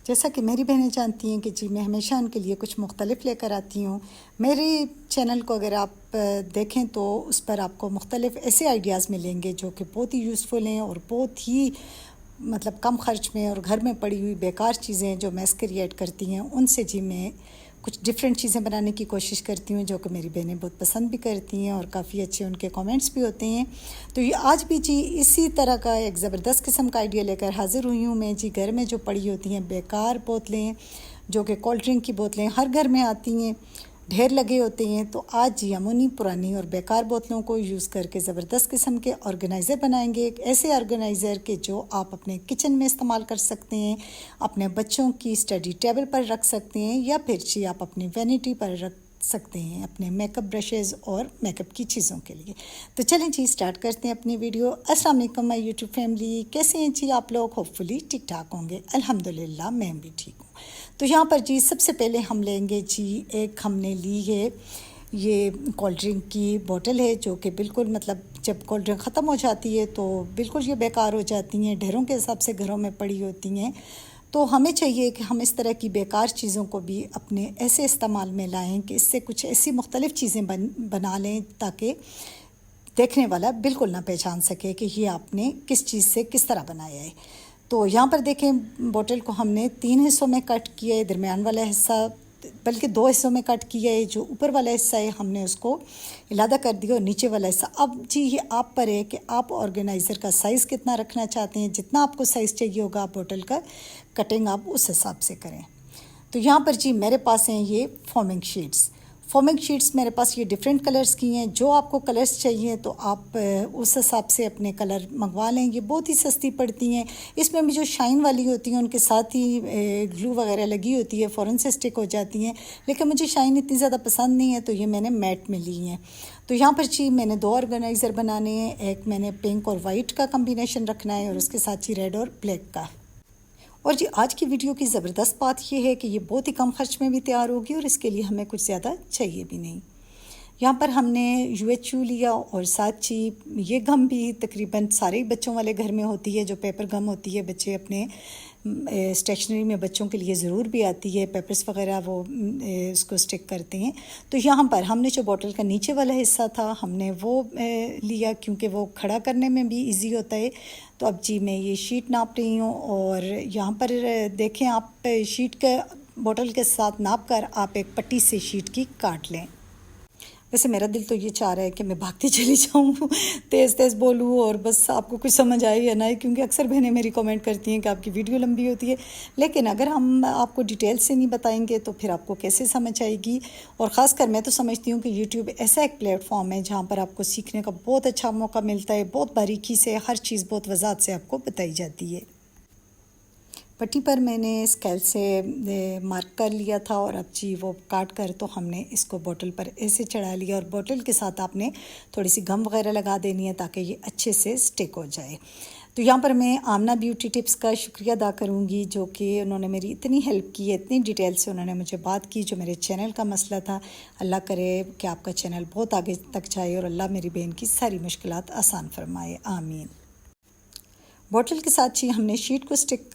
जैसा कि मेरी बहनें जानती हैं कि जी मैं हमेशा उनके लिए कुछ मुख्तलिफ लेकर आती हूँ। मेरे चैनल को अगर आप देखें तो उस पर आपको मुख्तलिफ ऐसे आइडियाज़ मिलेंगे जो कि बहुत ही यूज़फुल हैं और बहुत ही मतलब कम ख़र्च में और घर में पड़ी हुई बेकार चीज़ें जो मैस क्रिएट करती हैं उनसे जी मैं कुछ डिफरेंट चीज़ें बनाने की कोशिश करती हूँ जो कि मेरी बहनें बहुत पसंद भी करती हैं और काफ़ी अच्छे उनके कमेंट्स भी होते हैं। तो ये आज भी जी इसी तरह का एक ज़बरदस्त किस्म का आइडिया लेकर हाज़िर हुई हूँ मैं जी। घर में जो पड़ी होती हैं बेकार बोतलें जो कि कोल्ड ड्रिंक की बोतलें हर घर में आती हैं, ढेर लगे होते हैं, तो आज जी हम उन्हीं पुरानी और बेकार बोतलों को यूज़ करके ज़बरदस्त किस्म के ऑर्गेनाइज़र बनाएंगे। एक ऐसे ऑर्गेनाइज़र के जो आप अपने किचन में इस्तेमाल कर सकते हैं, अपने बच्चों की स्टडी टेबल पर रख सकते हैं या फिर जी आप अपनी वैनिटी पर रख सकते हैं अपने मेकअप ब्रशेज़ और मेकअप की चीज़ों के लिए। तो चलें जी स्टार्ट करते हैं अपनी वीडियो। अस्सलाम वालेकुम माय यूट्यूब फैमिली, कैसे हैं जी आप लोग? होपफुली ठीक ठाक होंगे। अल्हम्दुलिल्लाह मैं भी ठीक हूँ। तो यहाँ पर जी सबसे पहले हम लेंगे जी एक हमने ली है ये कोल्ड ड्रिंक की बोतल है जो कि बिल्कुल मतलब जब कोल्ड ड्रिंक ख़त्म हो जाती है तो बिल्कुल ये बेकार हो जाती हैं, ढेरों के हिसाब से घरों में पड़ी होती हैं। तो हमें चाहिए कि हम इस तरह की बेकार चीज़ों को भी अपने ऐसे इस्तेमाल में लाएं कि इससे कुछ ऐसी मुख्तलिफ़ चीज़ें बना लें ताकि देखने वाला बिल्कुल ना पहचान सके कि ये आपने किस चीज़ से किस तरह बनाया है। तो यहाँ पर देखें बोतल को हमने 3 हिस्सों में कट किया है, दरमियान वाला हिस्सा बल्कि 2 हिस्सों में कट किया है। जो ऊपर वाला हिस्सा है हमने उसको इलादा कर दिया और नीचे वाला हिस्सा अब जी ये आप पर है कि आप ऑर्गेनाइज़र का साइज़ कितना रखना चाहते हैं। जितना आपको साइज़ चाहिए होगा आप बोतल का कटिंग आप उस हिसाब से करें। तो यहाँ पर जी मेरे पास हैं ये फोमिंग शीट्स मेरे पास ये डिफरेंट कलर्स की हैं। जो आपको कलर्स चाहिए तो आप उस हिसाब से अपने कलर मंगवा लें। ये बहुत ही सस्ती पड़ती हैं। इसमें भी जो शाइन वाली होती हैं उनके साथ ही ग्लू वगैरह लगी होती है, फ़ौरन से स्टिक हो जाती हैं, लेकिन मुझे शाइन इतनी ज़्यादा पसंद नहीं है तो ये मैंने मैट में ली हैं। तो यहाँ पर जी मैंने 2 ऑर्गेनाइज़र बनाने हैं। एक मैंने पिंक और वाइट का कम्बिनेशन रखना है और उसके साथ ही रेड और ब्लैक का। और जी आज की वीडियो की ज़बरदस्त बात ये है कि ये बहुत ही कम खर्च में भी तैयार होगी और इसके लिए हमें कुछ ज़्यादा चाहिए भी नहीं। यहाँ पर हमने UHU लिया और साथ ही ये गम भी तकरीबन सारे ही बच्चों वाले घर में होती है, जो पेपर गम होती है। बच्चे अपने स्टेशनरी में बच्चों के लिए ज़रूर भी आती है, पेपर्स वगैरह वो उसको स्टिक करते हैं। तो यहाँ पर हमने जो बोतल का नीचे वाला हिस्सा था हमने वो लिया क्योंकि वो खड़ा करने में भी इजी होता है। तो अब जी मैं ये शीट नाप रही हूँ और यहाँ पर देखें आप शीट के बोतल के साथ नाप कर आप एक पट्टी से शीट की काट लें। वैसे मेरा दिल तो ये चाह रहा है कि मैं भागती चली जाऊँ, तेज़ तेज़ बोलूँ और बस आपको कुछ समझ आए या ना आए, क्योंकि अक्सर बहनें मेरी कमेंट करती हैं कि आपकी वीडियो लंबी होती है। लेकिन अगर हम आपको डिटेल से नहीं बताएंगे तो फिर आपको कैसे समझ आएगी। और ख़ासकर मैं तो समझती हूँ कि यूट्यूब ऐसा एक प्लेटफॉर्म है जहाँ पर आपको सीखने का बहुत अच्छा मौका मिलता है। बहुत बारीकी से हर चीज़ बहुत वज़ाहत से आपको बताई जाती है। पट्टी पर मैंने स्केल से मार्क कर लिया था और अब जी वो काट कर तो हमने इसको बोतल पर ऐसे चढ़ा लिया और बोतल के साथ आपने थोड़ी सी गम वगैरह लगा देनी है ताकि ये अच्छे से स्टिक हो जाए। तो यहाँ पर मैं आमना ब्यूटी टिप्स का शुक्रिया अदा करूँगी जो कि उन्होंने मेरी इतनी हेल्प की है, इतनी डिटेल से उन्होंने मुझे बात की जो मेरे चैनल का मसला था। अल्लाह करे कि आपका चैनल बहुत आगे तक जाए और अल्लाह मेरी बहन की सारी मुश्किलात आसान फरमाए, आमीन। बोतल के साथ ही हमने शीट को स्टिक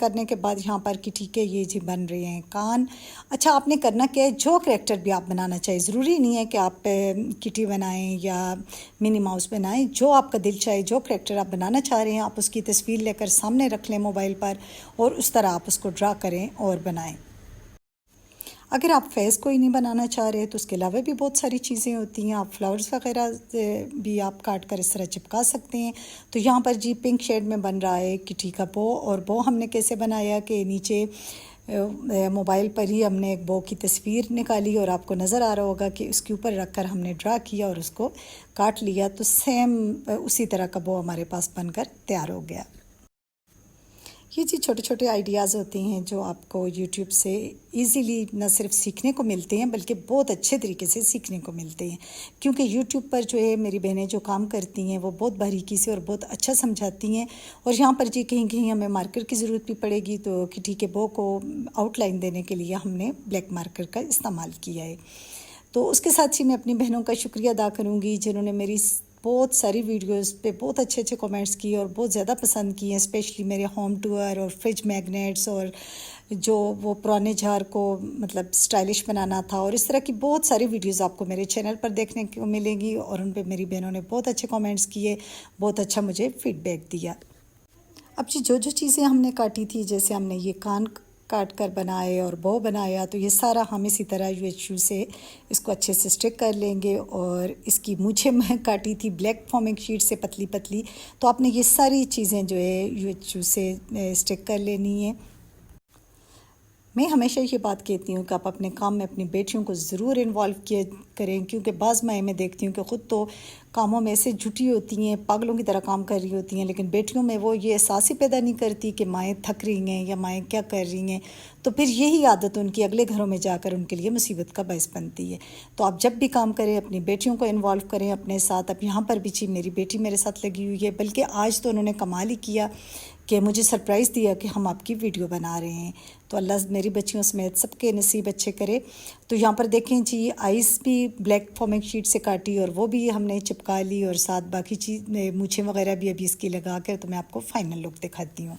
करने के बाद यहाँ पर कि ठीक है ये जी बन रहे हैं कान। अच्छा आपने करना क्या है, जो करैक्टर भी आप बनाना चाहिए, ज़रूरी नहीं है कि आप किटी बनाएं या मिनी माउस बनाएं। जो आपका दिल चाहे, जो करैक्टर आप बनाना चाह रहे हैं आप उसकी तस्वीर लेकर सामने रख लें मोबाइल पर और उस तरह आप उसको ड्रा करें और बनाएं। अगर आप फेस को ही नहीं बनाना चाह रहे तो उसके अलावा भी बहुत सारी चीज़ें होती हैं। आप फ्लावर्स वगैरह भी आप काट कर इस तरह चिपका सकते हैं। तो यहाँ पर जी पिंक शेड में बन रहा है किटी का बो। और बो हमने कैसे बनाया कि नीचे मोबाइल पर ही हमने एक बो की तस्वीर निकाली और आपको नज़र आ रहा होगा कि उसके ऊपर रख कर हमने ड्रा किया और उसको काट लिया। तो सेम उसी तरह का बो हमारे पास बनकर तैयार हो गया। ये जी छोटे छोटे आइडियाज़ होते हैं जो आपको यूट्यूब से इजीली न सिर्फ सीखने को मिलते हैं बल्कि बहुत अच्छे तरीके से सीखने को मिलते हैं। क्योंकि यूट्यूब पर जो है मेरी बहनें जो काम करती हैं वो बहुत बारीकी से और बहुत अच्छा समझाती हैं। और यहाँ पर जी कहीं कहीं हमें मार्कर की ज़रूरत भी पड़ेगी तो किटी के बो को आउटलाइन देने के लिए हमने ब्लैक मार्कर का इस्तेमाल किया है। तो उसके साथ ही मैं अपनी बहनों का शुक्रिया अदा करूँगी जिन्होंने मेरी बहुत सारी वीडियोस पे बहुत अच्छे अच्छे कमेंट्स किए और बहुत ज़्यादा पसंद किए हैं। स्पेशली मेरे होम टूर और फ्रिज मैग्नेट्स और जो वो पुराने जार को मतलब स्टाइलिश बनाना था, और इस तरह की बहुत सारी वीडियोस आपको मेरे चैनल पर देखने को मिलेंगी। और उन पे मेरी बहनों ने बहुत अच्छे कमेंट्स किए, बहुत अच्छा मुझे फीडबैक दिया। अब जी जो जो चीज़ें हमने काटी थी, जैसे हमने ये कान काट कर बनाए और बो बनाया, तो ये सारा हम इसी तरह यूएचयू से इसको अच्छे से स्टिक कर लेंगे। और इसकी मूछें मैं काटी थी ब्लैक फॉर्मिंग शीट से पतली पतली, तो आपने ये सारी चीज़ें जो है यूएचयू से स्टिक कर लेनी है। मैं हमेशा ये बात कहती हूँ कि आप अपने काम में अपनी बेटियों को ज़रूर इन्वॉल्व किए करें, क्योंकि बाज़ मैं देखती हूँ कि ख़ुद तो कामों में ऐसे जुटी होती हैं, पागलों की तरह काम कर रही होती हैं, लेकिन बेटियों में वो ये एहसास ही पैदा नहीं करती कि माएँ थक रही हैं या माएँ क्या कर रही हैं। तो फिर यही आदत उनकी अगले घरों में जाकर उनके लिए मुसीबत का बायस बनती है। तो आप जब भी काम करें अपनी बेटियों को इन्वॉल्व करें अपने साथ। अब यहाँ पर भी मेरी बेटी मेरे साथ लगी हुई है, बल्कि आज तो उन्होंने कमाल ही किया कि मुझे सरप्राइज़ दिया कि हम आपकी वीडियो बना रहे हैं। तो अल्लाह मेरी बच्चियों समेत सबके नसीब अच्छे करे। तो यहाँ पर देखें जी, आइस भी ब्लैक फॉर्मिंग शीट से काटी और वो भी हमने चिपका ली, और साथ बाकी चीज़ मूछें वगैरह भी अभी इसकी लगा कर तो मैं आपको फ़ाइनल लुक दिखाती हूँ।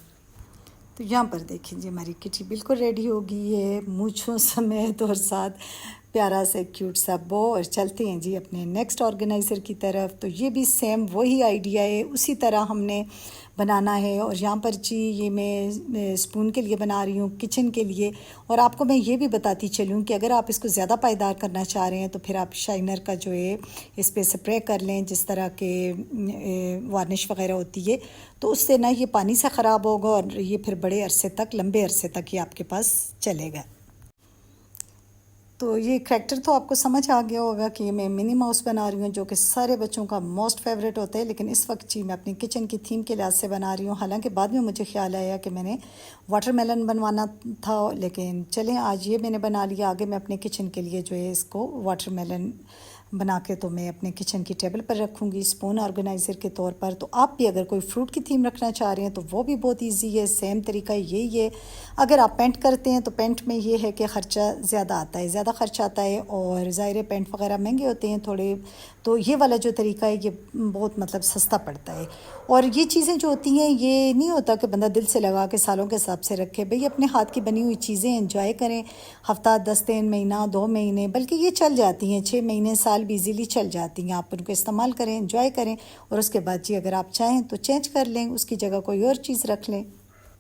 तो यहाँ पर देखें जी, हमारी किटी बिल्कुल रेडी हो गई है मूछों समेत, और साथ प्यारा सा क्यूट सा बो। और चलते हैं जी अपने नेक्स्ट ऑर्गेनाइज़र की तरफ। तो ये भी सेम वही आइडिया है, उसी तरह हमने बनाना है। और यहाँ पर जी ये मैं स्पून के लिए बना रही हूँ, किचन के लिए। और आपको मैं ये भी बताती चलूँ कि अगर आप इसको ज़्यादा पायदार करना चाह रहे हैं तो फिर आप शाइनर का जो है इस पर स्प्रे कर लें, जिस तरह के वार्निश वगैरह होती है। तो उससे ना ये पानी से ख़राब होगा और ये फिर बड़े अरसे तक, लंबे अरसे तक ये आपके पास चलेगा। तो ये करैक्टर तो आपको समझ आ गया होगा कि मैं मिनी माउस बना रही हूँ, जो कि सारे बच्चों का मोस्ट फेवरेट होता है। लेकिन इस वक्त जी मैं अपनी किचन की थीम के लिहाज से बना रही हूँ। हालांकि बाद में मुझे ख्याल आया कि मैंने वाटरमेलन बनवाना था, लेकिन चलें आज ये मैंने बना लिया। आगे मैं अपने किचन के लिए जो है इसको वाटरमेलन बना के तो मैं अपने किचन की टेबल पर रखूँगी स्पून ऑर्गेनाइज़र के तौर पर। तो आप भी अगर कोई फ्रूट की थीम रखना चाह रहे हैं तो वो भी बहुत इजी है, सेम तरीका यही है। अगर आप पेंट करते हैं तो पेंट में ये है कि ख़र्चा ज़्यादा आता है, ज़्यादा खर्चा आता है, और ज़ाहिर पेंट वगैरह महंगे होते हैं थोड़े। तो ये वाला जो तरीका है ये बहुत मतलब सस्ता पड़ता है। और ये चीज़ें जो होती हैं ये नहीं होता कि बंदा दिल से लगा के सालों के हिसाब से रखे। भाई अपने हाथ की बनी हुई चीज़ें एंजॉय करें, हफ्ता 10 दिन, महीना, 2 महीने, बल्कि ये चल जाती हैं, 6 महीने, साल भी इजीली चल जाती हैं। आप उनको इस्तेमाल करें, एंजॉय करें, और उसके बाद जी अगर आप चाहें तो चेंज कर लें, उसकी जगह कोई और चीज़ रख लें।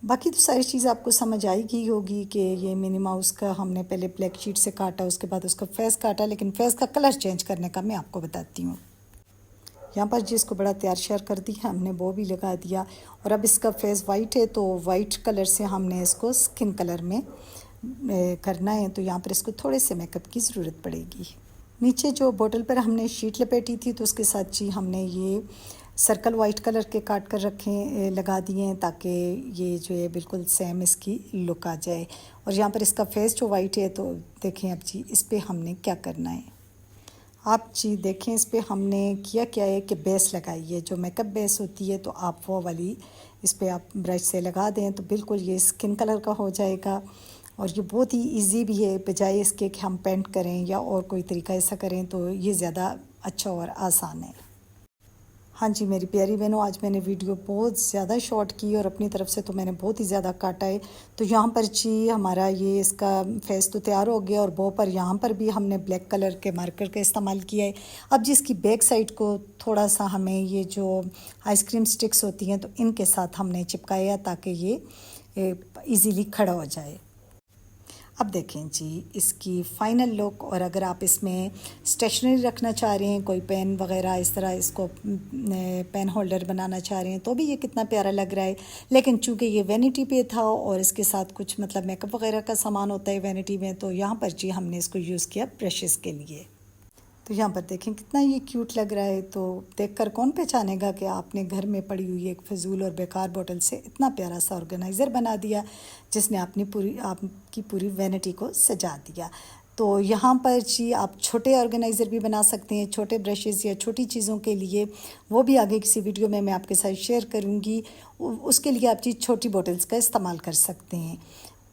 बाकी तो सारी चीज़ आपको समझ आएगी होगी कि ये मिनी माउस का हमने पहले ब्लैक शीट से काटा, उसके बाद उसका फेस काटा, लेकिन फेस का कलर चेंज करने का मैं आपको बताती हूँ। यहाँ पर जी इसको बड़ा तैयार श्यार कर दिया हमने, वो भी लगा दिया। और अब इसका फेस वाइट है तो वाइट कलर से हमने इसको स्किन कलर में करना है। तो यहाँ पर इसको थोड़े से मेकअप की ज़रूरत पड़ेगी। नीचे जो बोतल पर हमने शीट लपेटी थी तो उसके साथ जी हमने ये सर्कल वाइट कलर के काट कर रखे लगा दिए हैं, ताकि ये जो है बिल्कुल सेम इसकी लुक आ जाए। और यहाँ पर इसका फेस जो वाइट है, तो देखें अब जी इस पर हमने क्या करना है। आप जी देखें इस पर हमने किया क्या है कि बेस लगाई है, जो मेकअप बेस होती है, तो आप वो वाली इस पर आप ब्रश से लगा दें तो बिल्कुल ये स्किन कलर का हो जाएगा। और ये बहुत ही इजी भी है, बजाय इसके कि हम पेंट करें या और कोई तरीका ऐसा करें, तो ये ज़्यादा अच्छा और आसान है। हाँ जी मेरी प्यारी बहनों, आज मैंने वीडियो बहुत ज़्यादा शॉर्ट की और अपनी तरफ से तो मैंने बहुत ही ज़्यादा काटा है। तो यहाँ पर जी हमारा ये इसका फेस तो तैयार हो गया, और बो पर यहाँ पर भी हमने ब्लैक कलर के मार्कर का इस्तेमाल किया है। अब जिसकी बैक साइड को थोड़ा सा हमें ये जो आइसक्रीम स्टिक्स होती हैं तो इनके साथ हमने चिपकाया, ताकि ये ईज़िली खड़ा हो जाए। अब देखें जी इसकी फ़ाइनल लुक। और अगर आप इसमें स्टेशनरी रखना चाह रहे हैं, कोई पेन वगैरह इस तरह इसको पेन होल्डर बनाना चाह रहे हैं, तो भी ये कितना प्यारा लग रहा है। लेकिन चूँकि ये वैनिटी पे था और इसके साथ कुछ मतलब मेकअप वगैरह का सामान होता है वैनिटी में, तो यहाँ पर जी हमने इसको यूज़ किया ब्रशेज़ के लिए। तो यहाँ पर देखें कितना ये क्यूट लग रहा है। तो देखकर कौन पहचानेगा कि आपने घर में पड़ी हुई एक फजूल और बेकार बोतल से इतना प्यारा सा ऑर्गेनाइज़र बना दिया, जिसने आपकी पूरी वैनिटी को सजा दिया। तो यहाँ पर जी आप छोटे ऑर्गेनाइज़र भी बना सकते हैं, छोटे ब्रशेज़ या छोटी चीज़ों के लिए, वो भी आगे किसी वीडियो में मैं आपके साथ शेयर करूँगी। उसके लिए आप जी छोटी बोतल्स का इस्तेमाल कर सकते हैं।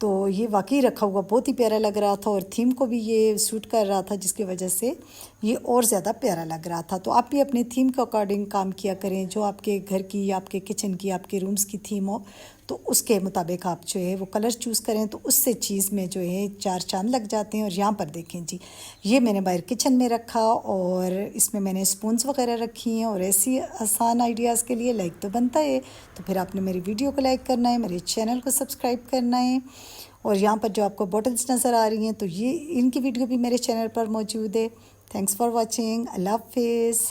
तो ये वाकई रखा हुआ बहुत ही प्यारा लग रहा था, और थीम को भी ये सूट कर रहा था, जिसकी वजह से ये और ज़्यादा प्यारा लग रहा था। तो आप भी अपनी थीम के अकॉर्डिंग काम किया करें, जो आपके घर की, आपके किचन की, आपके रूम्स की थीम हो, तो उसके मुताबिक आप जो है वो कलर चूज़ करें, तो उससे चीज़ में जो है 4 चांद लग जाते हैं। और यहाँ पर देखें जी, ये मैंने बाहर किचन में रखा और इसमें मैंने स्पून्स वगैरह रखी हैं। और ऐसी आसान आइडियाज़ के लिए लाइक तो बनता है, तो फिर आपने मेरी वीडियो को लाइक करना है, मेरे चैनल को सब्सक्राइब करना है। और यहाँ पर जो आपको बॉटल्स नज़र आ रही हैं, तो ये इनकी वीडियो भी मेरे चैनल पर मौजूद है। Thanks for watching. अल्लाह हाफिज़।